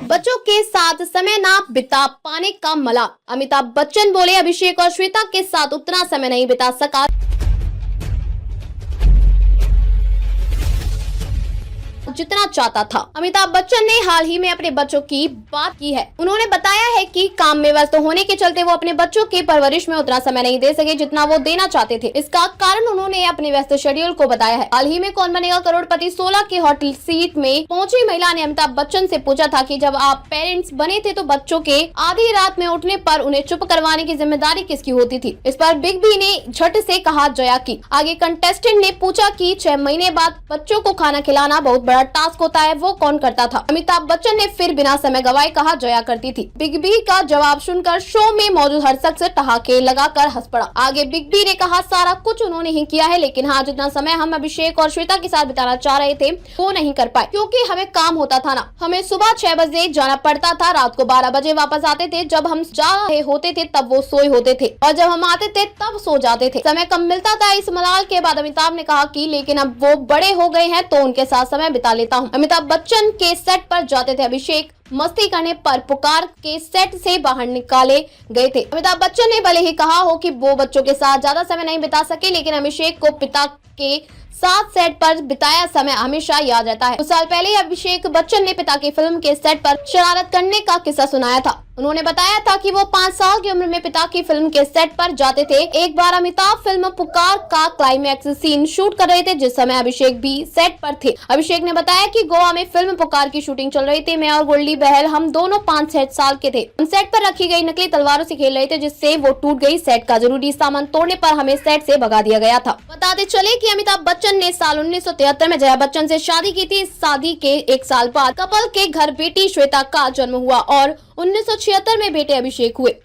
बच्चों के साथ समय ना बिता पाने का मलाल। अमिताभ बच्चन बोले अभिषेक और श्वेता के साथ उतना समय नहीं बिता सका जितना चाहता था। अमिताभ बच्चन ने हाल ही में अपने बच्चों की बात की है। उन्होंने बताया है कि काम में व्यस्त होने के चलते वो अपने बच्चों की परवरिश में उतना समय नहीं दे सके जितना वो देना चाहते थे। इसका कारण उन्होंने अपने व्यस्त शेड्यूल को बताया है। हाल ही में कौन बनेगा करोड़पति 16 की हॉट सीट में पहुंची महिला ने अमिताभ बच्चन से पूछा था कि जब आप पेरेंट्स बने थे तो बच्चों के आधी रात में उठने पर उन्हें चुप करवाने की जिम्मेदारी किसकी होती थी। इस पर बिग बी ने झट से कहा जया की। आगे कंटेस्टेंट ने पूछा कि 6 महीने बाद बच्चों को खाना खिलाना बहुत बड़ा टास्क होता है, वो कौन करता था। अमिताभ बच्चन ने फिर बिना समय गवाए कहा जया करती थी। बिग बी का जवाब सुनकर शो में मौजूद हर शख्स ठहाके लगाकर हंस पड़ा। आगे बिग बी ने कहा सारा कुछ उन्होंने ही किया है, लेकिन हाँ जितना समय हम अभिषेक और श्वेता के साथ बिताना चाह रहे थे वो नहीं कर पाए क्योंकि हमें काम होता था ना। हमें सुबह 6 बजे जाना पड़ता था, रात को 12 बजे वापस आते थे। जब हम जा रहे होते थे तब वो सोए होते थे और जब हम आते थे तब सो जाते थे। समय कम मिलता था। इस मलाल के बाद अमिताभ ने कहा कि लेकिन अब वो बड़े हो गए हैं तो उनके साथ समय बिता लेता हूँ। अमिताभ बच्चन के सेट पर जाते थे। अभिषेक मस्ती करने पर पुकार के सेट से बाहर निकाले गए थे। अमिताभ बच्चन ने भले ही कहा हो कि वो बच्चों के साथ ज्यादा समय नहीं बिता सके, लेकिन अभिषेक को पिता के साथ सेट पर बिताया समय हमेशा याद रहता है। कुछ साल पहले अभिषेक बच्चन ने पिता की फिल्म के सेट पर शरारत करने का किस्सा सुनाया था। उन्होंने बताया था कि वो 5 साल की उम्र में पिता की फिल्म के सेट पर जाते थे। एक बार अमिताभ फिल्म पुकार का क्लाइमैक्स सीन शूट कर रहे थे जिस समय अभिषेक भी सेट पर थे। अभिषेक ने बताया कि गोवा में फिल्म पुकार की शूटिंग चल रही थी। मैं और गोल्डी बहल हम दोनों 5-6 साल के थे। हम सेट पर रखी गई नकली तलवारों से खेल रहे थे जिससे वो टूट गई। सेट का जरूरी सामान तोड़ने पर हमें सेट से भगा दिया गया था। बताते चले कि अमिताभ बच्चन ने साल 1973 में जया बच्चन से शादी की थी। शादी के 1 साल बाद कपल के घर बेटी श्वेता का जन्म हुआ और 1976 में बेटे अभिषेक हुए।